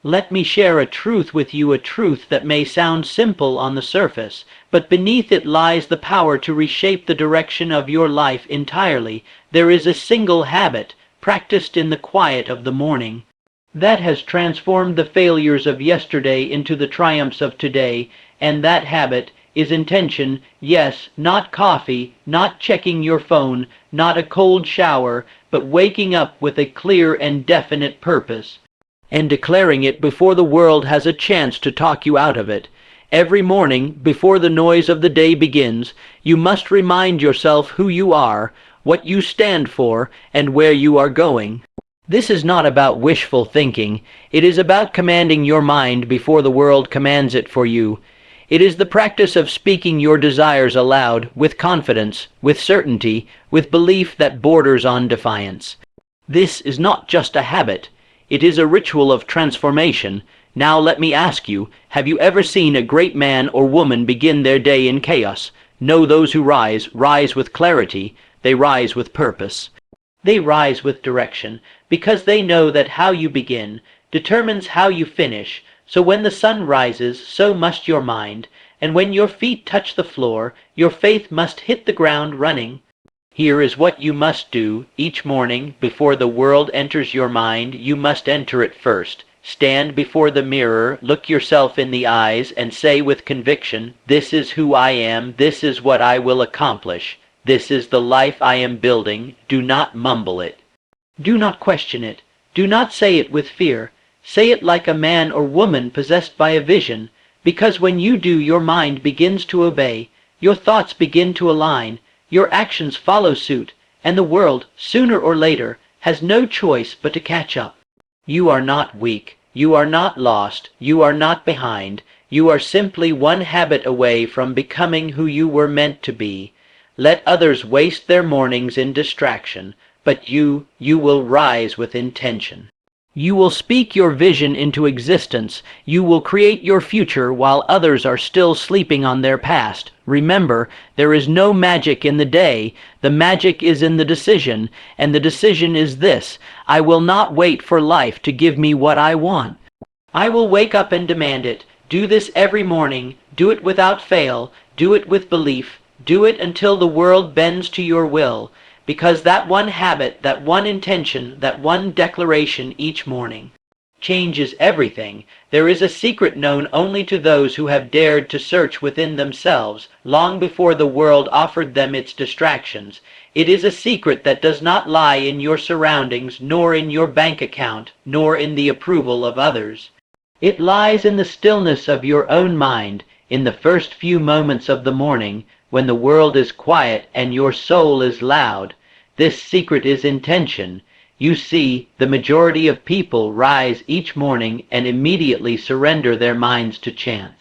Let me share a truth with you, a truth that may sound simple on the surface, but beneath it lies the power to reshape the direction of your life entirely. There is a single habit, practiced in the quiet of the morning, that has transformed the failures of yesterday into the triumphs of today, and that habit is intention. Yes, not coffee, not checking your phone, not a cold shower, but waking up with a clear and definite purpose, and declaring it before the world has a chance to talk you out of it. Every morning, before the noise of the day begins, you must remind yourself who you are, what you stand for, and where you are going. This is not about wishful thinking. It is about commanding your mind before the world commands it for you. It is the practice of speaking your desires aloud, with confidence, with certainty, with belief that borders on defiance. This is not just a habit. It is a ritual of transformation. Now let me ask you, have you ever seen a great man or woman begin their day in chaos? No, those who rise with clarity. They rise with purpose. They rise with direction, because they know that how you begin determines how you finish. So when the sun rises, so must your mind, and when your feet touch the floor, your faith must hit the ground running. Here is what you must do each morning. Before the world enters your mind, you must enter it first. Stand before the mirror, look yourself in the eyes, and say with conviction, "This is who I am, this is what I will accomplish. This is the life I am building." Do not mumble it. Do not question it. Do not say it with fear. Say it like a man or woman possessed by a vision, because when you do, your mind begins to obey, your thoughts begin to align, your actions follow suit, and the world, sooner or later, has no choice but to catch up. You are not weak. You are not lost. You are not behind. You are simply one habit away from becoming who you were meant to be. Let others waste their mornings in distraction, but you will rise with intention. You will speak your vision into existence. You will create your future while others are still sleeping on their past. Remember, there is no magic in the day. The magic is in the decision, and the decision is this: I will not wait for life to give me what I want. I will wake up and demand it. Do this every morning. Do it without fail. Do it with belief. Do it until the world bends to your will. Because that one habit, that one intention, that one declaration each morning changes everything. There is a secret known only to those who have dared to search within themselves, long before the world offered them its distractions. It is a secret that does not lie in your surroundings, nor in your bank account, nor in the approval of others. It lies in the stillness of your own mind, in the first few moments of the morning, when the world is quiet and your soul is loud. This secret is intention. You see, the majority of people rise each morning and immediately surrender their minds to chance.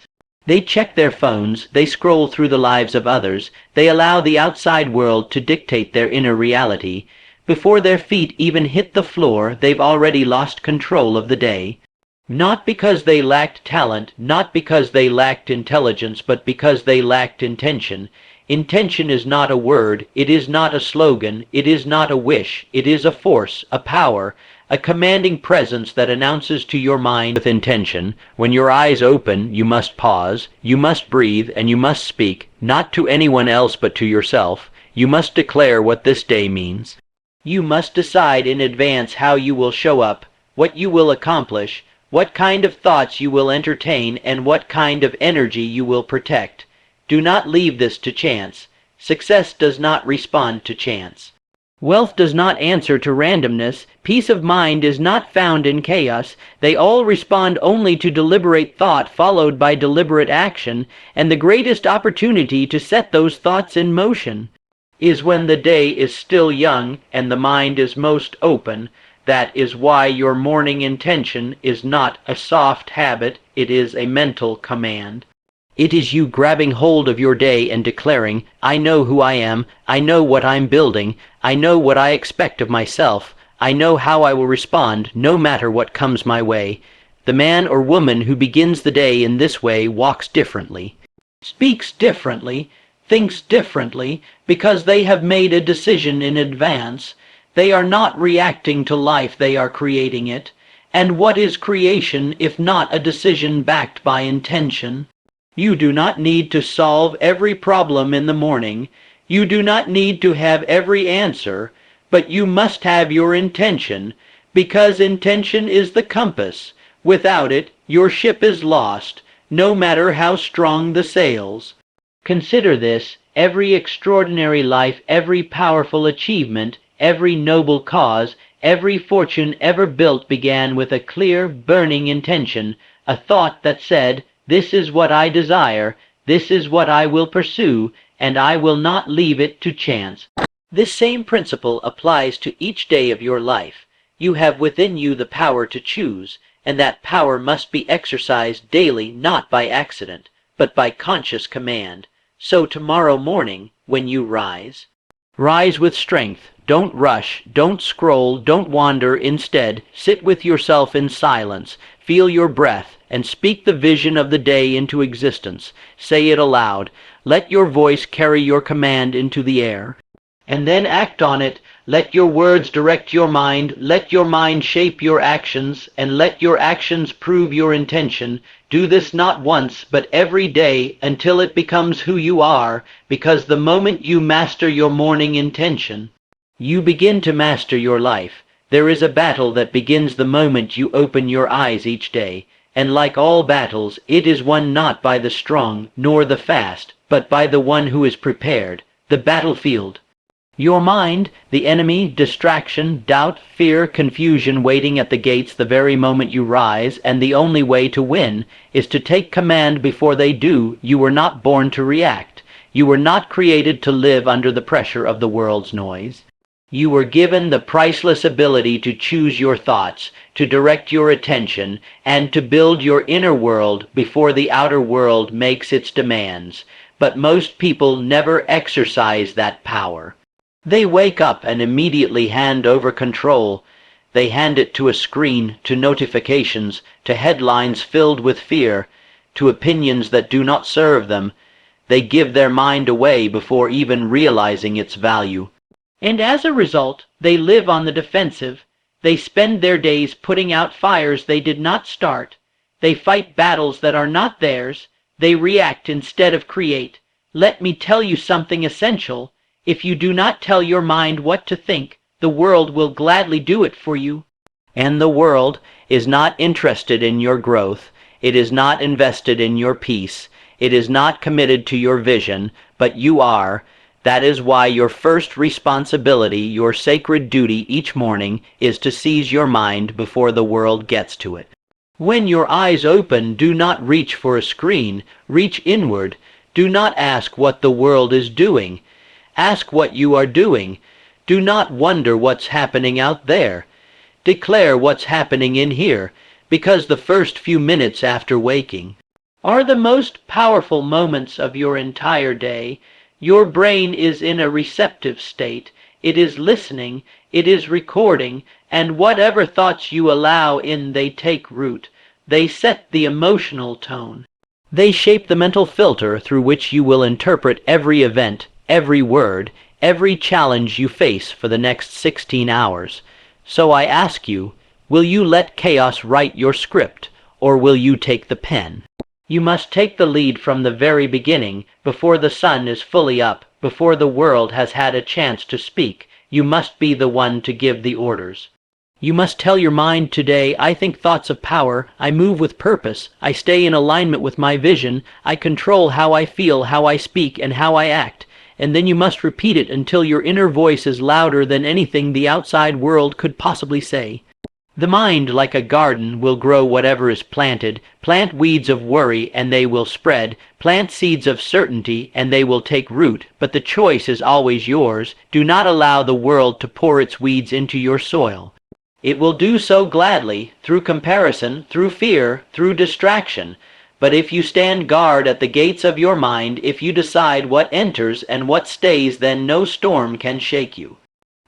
They check their phones, they scroll through the lives of others, they allow the outside world to dictate their inner reality. Before their feet even hit the floor, they've already lost control of the day. Not because they lacked talent, not because they lacked intelligence, but because they lacked intention. Intention is not a word, it is not a slogan, it is not a wish, it is a force, a power, a commanding presence that announces to your mind with intention. When your eyes open, you must pause, you must breathe, and you must speak, not to anyone else but to yourself. You must declare what this day means. You must decide in advance how you will show up, what you will accomplish, what kind of thoughts you will entertain, and what kind of energy you will protect. Do not leave this to chance. Success does not respond to chance. Wealth does not answer to randomness. Peace of mind is not found in chaos. They all respond only to deliberate thought followed by deliberate action, and the greatest opportunity to set those thoughts in motion is when the day is still young and the mind is most open. That is why your morning intention is not a soft habit, it is a mental command. It is you grabbing hold of your day and declaring, I know who I am, I know what I'm building, I know what I expect of myself, I know how I will respond no matter what comes my way. The man or woman who begins the day in this way walks differently, speaks differently, thinks differently, because they have made a decision in advance. They are not reacting to life, they are creating it. And what is creation if not a decision backed by intention? You do not need to solve every problem in the morning. You do not need to have every answer, but you must have your intention, because intention is the compass. Without it, your ship is lost, no matter how strong the sails. Consider this: every extraordinary life, every powerful achievement, every noble cause, every fortune ever built began with a clear, burning intention, a thought that said, "This is what I desire, this is what I will pursue, and I will not leave it to chance." This same principle applies to each day of your life. You have within you the power to choose, and that power must be exercised daily, not by accident, but by conscious command. So tomorrow morning, when you rise with strength. Don't rush, don't scroll, don't wander. Instead, sit with yourself in silence, feel your breath, and speak the vision of the day into existence. Say it aloud. Let your voice carry your command into the air. And then act on it. Let your words direct your mind, let your mind shape your actions, and let your actions prove your intention. Do this not once, but every day, until it becomes who you are, because the moment you master your morning intention, you begin to master your life. There is a battle that begins the moment you open your eyes each day, and like all battles, it is won not by the strong nor the fast, but by the one who is prepared. The battlefield. Your mind, the enemy, distraction, doubt, fear, confusion waiting at the gates the very moment you rise, and the only way to win is to take command before they do. You were not born to react. You were not created to live under the pressure of the world's noise. You were given the priceless ability to choose your thoughts, to direct your attention, and to build your inner world before the outer world makes its demands. But most people never exercise that power. They wake up and immediately hand over control. They hand it to a screen, to notifications, to headlines filled with fear, to opinions that do not serve them. They give their mind away before even realizing its value. And as a result, they live on the defensive. They spend their days putting out fires they did not start. They fight battles that are not theirs. They react instead of create. Let me tell you something essential. If you do not tell your mind what to think, the world will gladly do it for you. And the world is not interested in your growth. It is not invested in your peace. It is not committed to your vision, but you are. That is why your first responsibility, your sacred duty each morning, is to seize your mind before the world gets to it. When your eyes open, do not reach for a screen. Reach inward. Do not ask what the world is doing. Ask what you are doing. Do not wonder what's happening out there. Declare what's happening in here, because the first few minutes after waking are the most powerful moments of your entire day. Your brain is in a receptive state. It is listening, it is recording, and whatever thoughts you allow in, they take root. They set the emotional tone. They shape the mental filter through which you will interpret every event, every word, every challenge you face for the next 16 hours. So I ask you, will you let chaos write your script, or will you take the pen? You must take the lead from the very beginning, before the sun is fully up, before the world has had a chance to speak. You must be the one to give the orders. You must tell your mind today, I think thoughts of power, I move with purpose, I stay in alignment with my vision, I control how I feel, how I speak, and how I act. And then you must repeat it until your inner voice is louder than anything the outside world could possibly say. The mind, like a garden, will grow whatever is planted. Plant weeds of worry and they will spread. Plant seeds of certainty and they will take root. But the choice is always yours. Do not allow the world to pour its weeds into your soil. It will do so gladly, through comparison, through fear, through distraction. But if you stand guard at the gates of your mind, if you decide what enters and what stays, then no storm can shake you.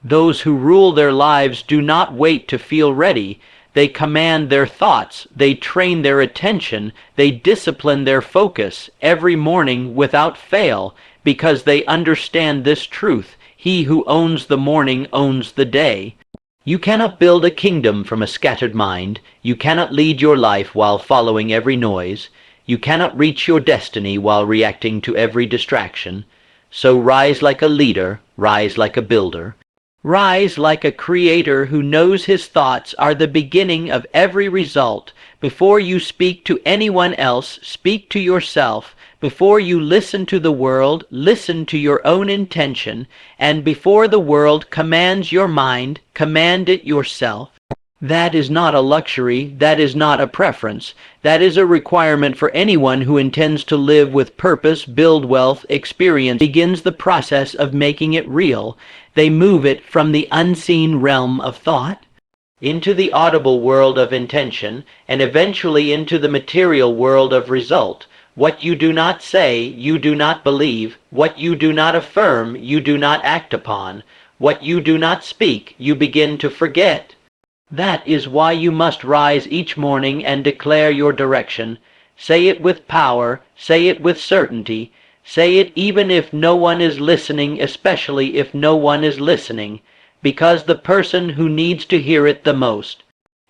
Those who rule their lives do not wait to feel ready. They command their thoughts, they train their attention, they discipline their focus every morning without fail, because they understand this truth: he who owns the morning owns the day. You cannot build a kingdom from a scattered mind. You cannot lead your life while following every noise. You cannot reach your destiny while reacting to every distraction. So rise like a leader, rise like a builder. Rise like a creator who knows his thoughts are the beginning of every result. Before you speak to anyone else, speak to yourself. Before you listen to the world, listen to your own intention. And before the world commands your mind, command it yourself. That is not a luxury, that is not a preference. That is a requirement for anyone who intends to live with purpose, build wealth, experience, begins the process of making it real. They move it from the unseen realm of thought into the audible world of intention, and eventually into the material world of result. What you do not say, you do not believe. What you do not affirm, you do not act upon. What you do not speak, you begin to forget. That is why you must rise each morning and declare your direction. Say it with power, say it with certainty. Say it even if no one is listening, especially if no one is listening, because the person who needs to hear it the most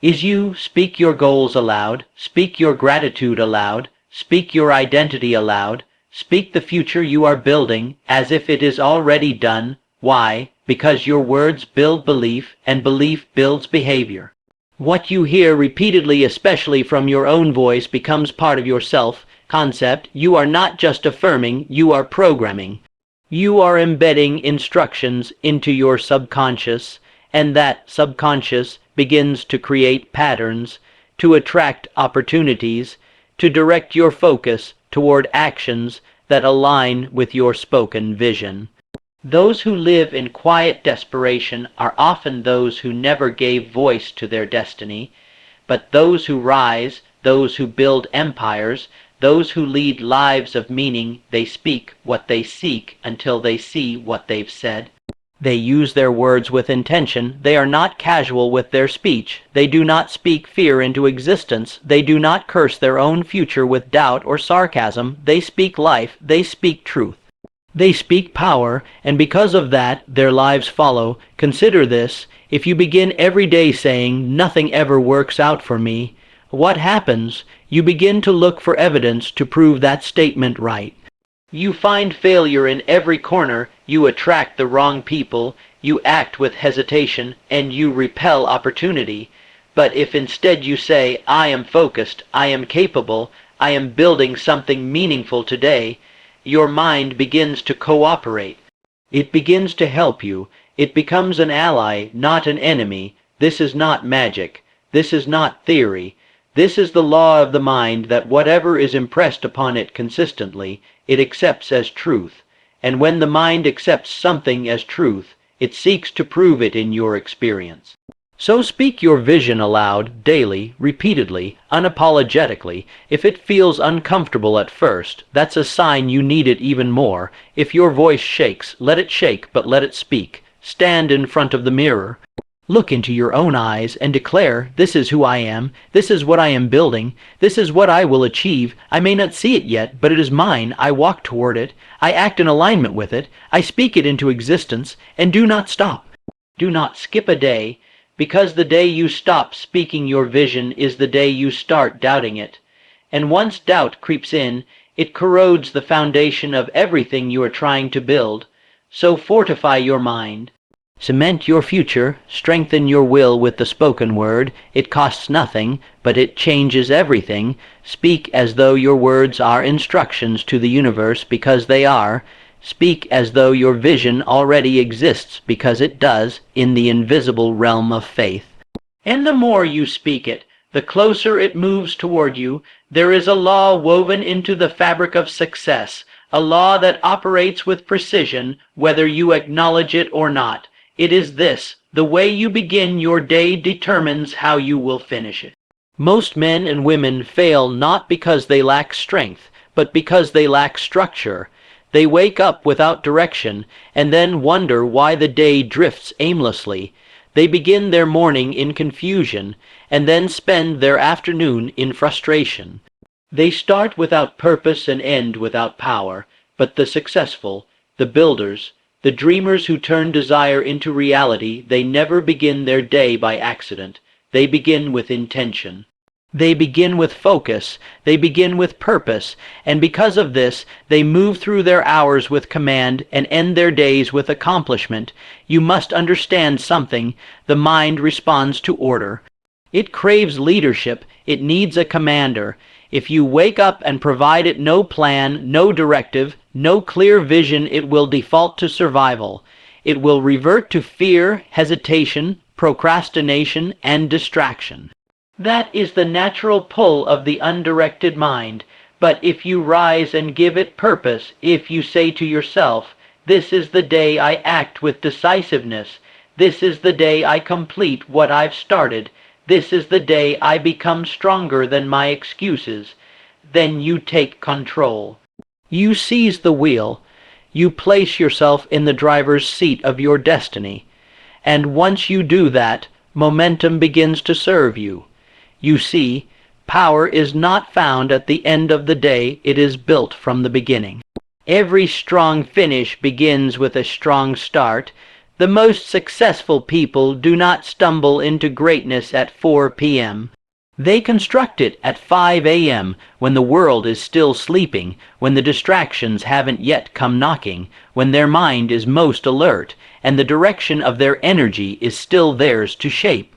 is you. Speak your goals aloud. Speak your gratitude aloud. Speak your identity aloud. Speak the future you are building as if it is already done. Why? Because your words build belief, and belief builds behavior. What you hear repeatedly, especially from your own voice, becomes part of your self-concept. You are not just affirming, you are programming. You are embedding instructions into your subconscious, and that subconscious begins to create patterns, to attract opportunities, to direct your focus toward actions that align with your spoken vision. Those who live in quiet desperation are often those who never gave voice to their destiny, but those who rise, those who build empires, those who lead lives of meaning, they speak what they seek until they see what they've said. They use their words with intention. They are not casual with their speech. They do not speak fear into existence. They do not curse their own future with doubt or sarcasm. They speak life. They speak truth. They speak power, and because of that, their lives follow. Consider this: if you begin every day saying, "Nothing ever works out for me," what happens? You begin to look for evidence to prove that statement right. You find failure in every corner. You attract the wrong people. You act with hesitation, and you repel opportunity. But if instead you say, "I am focused, I am capable, I am building something meaningful today," your mind begins to cooperate. It begins to help you. It becomes an ally, not an enemy. This is not magic. This is not theory. This is the law of the mind, that whatever is impressed upon it consistently, it accepts as truth. And when the mind accepts something as truth, it seeks to prove it in your experience. So speak your vision aloud, daily, repeatedly, unapologetically. If it feels uncomfortable at first, that's a sign you need it even more. If your voice shakes, let it shake, but let it speak. Stand in front of the mirror. Look into your own eyes and declare, "This is who I am. This is what I am building. This is what I will achieve. I may not see it yet, but it is mine. I walk toward it. I act in alignment with it. I speak it into existence." And do not stop. Do not skip a day, because the day you stop speaking your vision is the day you start doubting it. And once doubt creeps in, it corrodes the foundation of everything you are trying to build. So fortify your mind. Cement your future, strengthen your will with the spoken word. It costs nothing, but it changes everything. Speak as though your words are instructions to the universe, because they are. Speak as though your vision already exists, because it does, in the invisible realm of faith. And the more you speak it, the closer it moves toward you. There is a law woven into the fabric of success, a law that operates with precision, whether you acknowledge it or not. It is this: the way you begin your day determines how you will finish it. Most men and women fail not because they lack strength, but because they lack structure. They wake up without direction, and then wonder why the day drifts aimlessly. They begin their morning in confusion, and then spend their afternoon in frustration. They start without purpose and end without power, but the successful, the builders, The dreamers who turn desire into reality, they never begin their day by accident. They begin with intention. They begin with focus, they begin with purpose, and because of this, they move through their hours with command and end their days with accomplishment. You must understand something. The mind responds to order. It craves leadership. It needs a commander. If you wake up and provide it no plan, no directive, no clear vision, it will default to survival. It will revert to fear, hesitation, procrastination, and distraction. That is the natural pull of the undirected mind. But if you rise and give it purpose, if you say to yourself, "This is the day I act with decisiveness. This is the day I complete what I've started. This is the day I become stronger than my excuses," then you take control. You seize the wheel. You place yourself in the driver's seat of your destiny. And once you do that, momentum begins to serve you. You see, power is not found at the end of the day, it is built from the beginning. Every strong finish begins with a strong start. The most successful people do not stumble into greatness at 4 p.m. They construct it at 5 a.m. when the world is still sleeping, when the distractions haven't yet come knocking, when their mind is most alert, and the direction of their energy is still theirs to shape.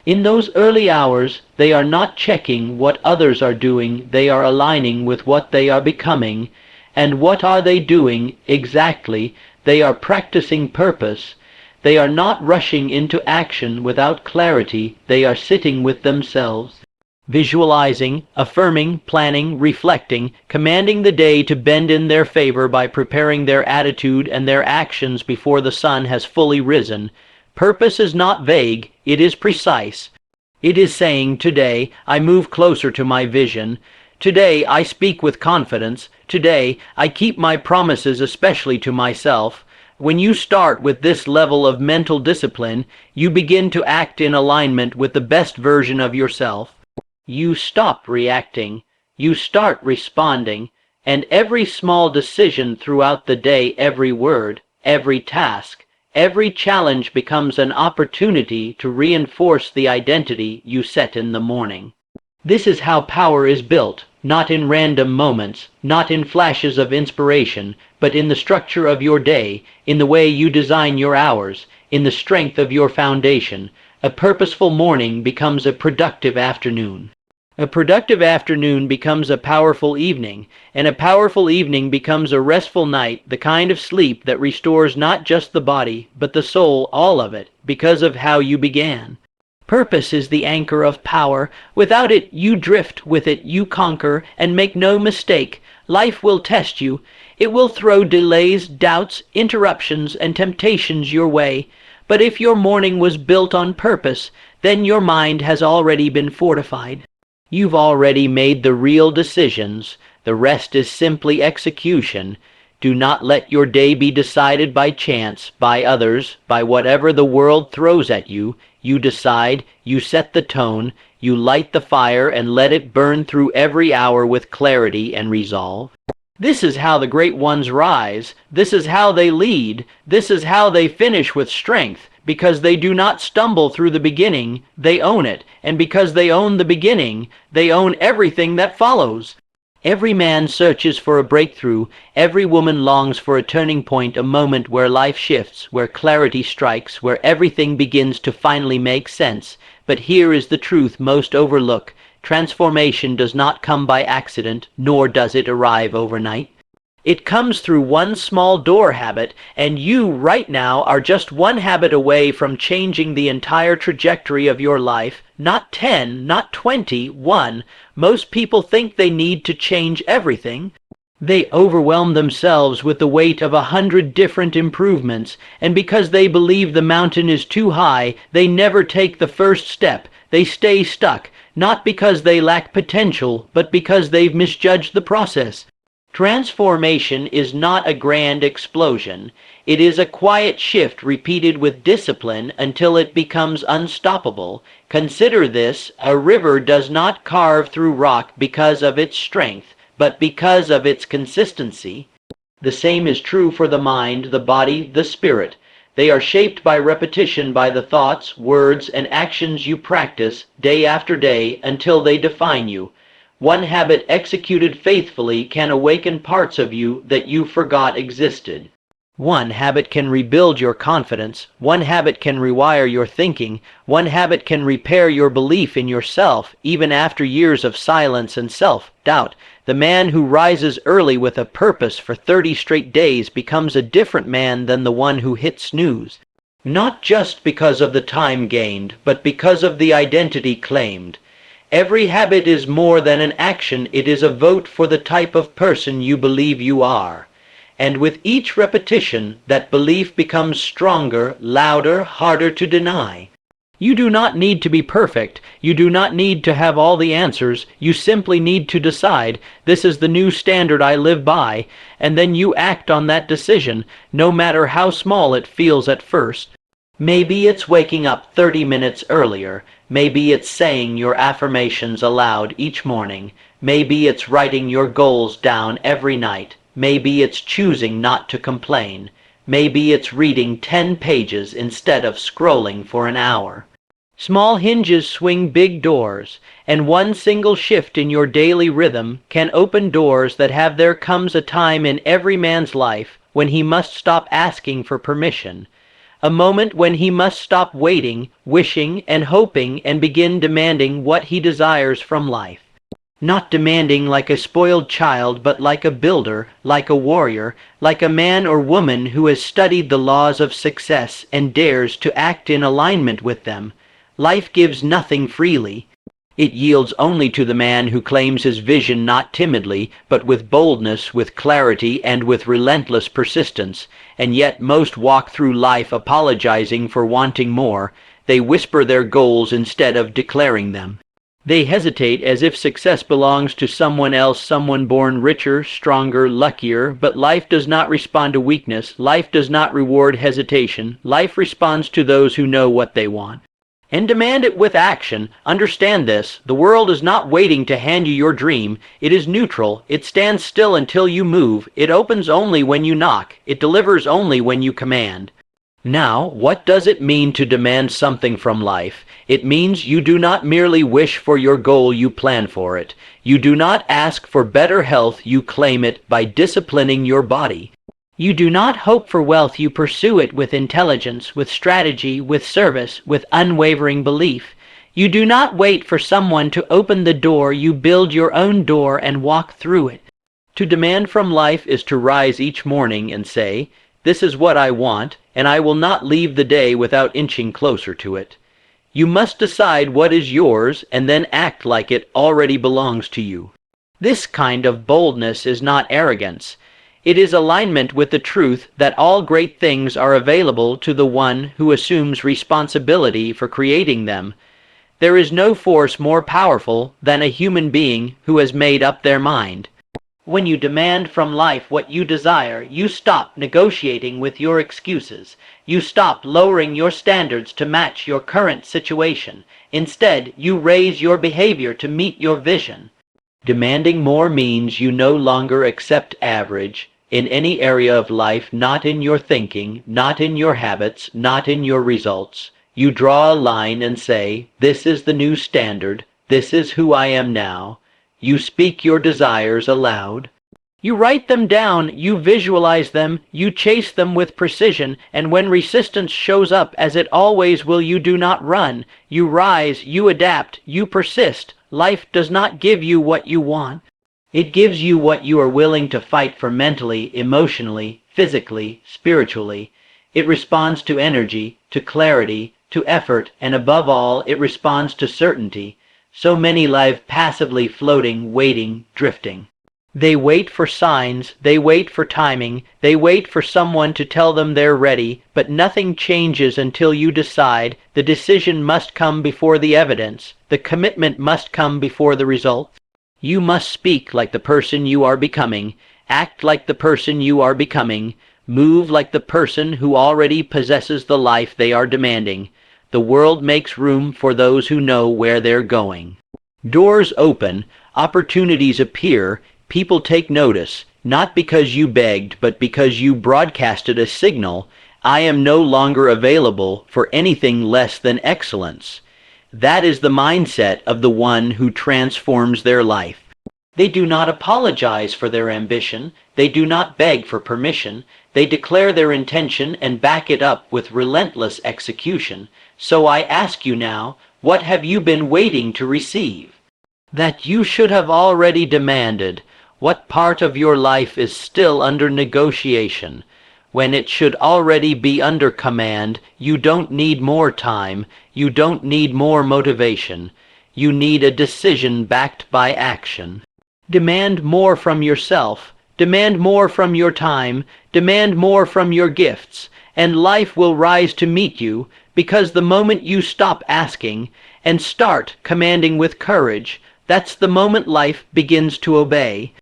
In those early hours, they are not checking what others are doing, they are aligning with what they are becoming. And what are they doing exactly? They are practicing purpose. They are not rushing into action without clarity, they are sitting with themselves, visualizing, affirming, planning, reflecting, commanding the day to bend in their favor by preparing their attitude and their actions before the sun has fully risen. Purpose is not vague, it is precise. It is saying, today I move closer to my vision. Today I speak with confidence. Today I keep my promises, especially to myself. When you start with this level of mental discipline, you begin to act in alignment with the best version of yourself. You stop reacting. You start responding. And every small decision throughout the day, every word, every task, every challenge becomes an opportunity to reinforce the identity you set in the morning. This is how power is built, not in random moments, not in flashes of inspiration, but in the structure of your day, in the way you design your hours, in the strength of your foundation. A purposeful morning becomes a productive afternoon. A productive afternoon becomes a powerful evening, and a powerful evening becomes a restful night, the kind of sleep that restores not just the body, but the soul, all of it, because of how you began. Purpose is the anchor of power. Without it, you drift. With it, you conquer. And make no mistake, life will test you. It will throw delays, doubts, interruptions, and temptations your way. But if your morning was built on purpose, then your mind has already been fortified. You've already made the real decisions. The rest is simply execution. Do not let your day be decided by chance, by others, by whatever the world throws at you. You decide, you set the tone, you light the fire and let it burn through every hour with clarity and resolve. This is how the great ones rise. This is how they lead. This is how they finish with strength. Because they do not stumble through the beginning, they own it. And because they own the beginning, they own everything that follows. Every man searches for a breakthrough. Every woman longs for a turning point, a moment where life shifts, where clarity strikes, where everything begins to finally make sense. But here is the truth most overlooked. Transformation does not come by accident, nor does it arrive overnight. It comes through one small door habit, and you right now are just one habit away from changing the entire trajectory of your life. Not 10, not 20, 1. Most people think they need to change everything. They overwhelm themselves with the weight of 100 different improvements, and because they believe the mountain is too high, they never take the first step. They stay stuck, not because they lack potential, but because they've misjudged the process. Transformation is not a grand explosion. It is a quiet shift repeated with discipline until it becomes unstoppable. Consider this: a river does not carve through rock because of its strength, but because of its consistency. The same is true for the mind, the body, the spirit. They are shaped by repetition by the thoughts, words, and actions you practice day after day until they define you. One habit executed faithfully can awaken parts of you that you forgot existed. One habit can rebuild your confidence. One habit can rewire your thinking. One habit can repair your belief in yourself, even after years of silence and self-doubt. The man who rises early with a purpose for 30 straight days becomes a different man than the one who hits snooze. Not just because of the time gained, but because of the identity claimed. Every habit is more than an action. It is a vote for the type of person you believe you are. And with each repetition, that belief becomes stronger, louder, harder to deny. You do not need to be perfect. You do not need to have all the answers. You simply need to decide, this is the new standard I live by, and then you act on that decision, no matter how small it feels at first. Maybe it's waking up 30 minutes earlier. Maybe it's saying your affirmations aloud each morning. Maybe it's writing your goals down every night. Maybe it's choosing not to complain. Maybe it's reading 10 pages instead of scrolling for an hour. Small hinges swing big doors, and one single shift in your daily rhythm can open doors that have. There comes a time in every man's life when he must stop asking for permission. A moment when he must stop waiting, wishing, and hoping and begin demanding what he desires from life. Not demanding like a spoiled child, but like a builder, like a warrior, like a man or woman who has studied the laws of success and dares to act in alignment with them. Life gives nothing freely. It yields only to the man who claims his vision not timidly, but with boldness, with clarity, and with relentless persistence. And yet most walk through life apologizing for wanting more. They whisper their goals instead of declaring them. They hesitate as if success belongs to someone else, someone born richer, stronger, luckier, but life does not respond to weakness. Life does not reward hesitation. Life responds to those who know what they want and demand it with action. Understand this, the world is not waiting to hand you your dream. It is neutral. It stands still until you move. It opens only when you knock. It delivers only when you command. Now, what does it mean to demand something from life? It means you do not merely wish for your goal, you plan for it. You do not ask for better health, you claim it by disciplining your body. You do not hope for wealth, you pursue it with intelligence, with strategy, with service, with unwavering belief. You do not wait for someone to open the door, you build your own door and walk through it. To demand from life is to rise each morning and say, this is what I want, and I will not leave the day without inching closer to it. You must decide what is yours and then act like it already belongs to you. This kind of boldness is not arrogance. It is alignment with the truth that all great things are available to the one who assumes responsibility for creating them. There is no force more powerful than a human being who has made up their mind. When you demand from life what you desire, you stop negotiating with your excuses. You stop lowering your standards to match your current situation. Instead, you raise your behavior to meet your vision. Demanding more means you no longer accept average in any area of life, not in your thinking, not in your habits, not in your results. You draw a line and say, this is the new standard, this is who I am now. You speak your desires aloud. You write them down, you visualize them, you chase them with precision, and when resistance shows up, as it always will, you do not run. You rise, you adapt, you persist. Life does not give you what you want. It gives you what you are willing to fight for mentally, emotionally, physically, spiritually. It responds to energy, to clarity, to effort, and above all, it responds to certainty. So many live passively floating, waiting, drifting. They wait for signs, they wait for timing, they wait for someone to tell them they're ready, but nothing changes until you decide. The decision must come before the evidence. The commitment must come before the result. You must speak like the person you are becoming, act like the person you are becoming, move like the person who already possesses the life they are demanding. The world makes room for those who know where they're going. Doors open, opportunities appear, people take notice. Not because you begged, but because you broadcasted a signal, I am no longer available for anything less than excellence. That is the mindset of the one who transforms their life. They do not apologize for their ambition. They do not beg for permission. They declare their intention and back it up with relentless execution. So I ask you now, what have you been waiting to receive? That you should have already demanded. What part of your life is still under negotiation? When it should already be under command, you don't need more time. You don't need more motivation. You need a decision backed by action. Demand more from yourself. Demand more from your time. Demand more from your gifts. And life will rise to meet you, because the moment you stop asking and start commanding with courage, that's the moment life begins to obey.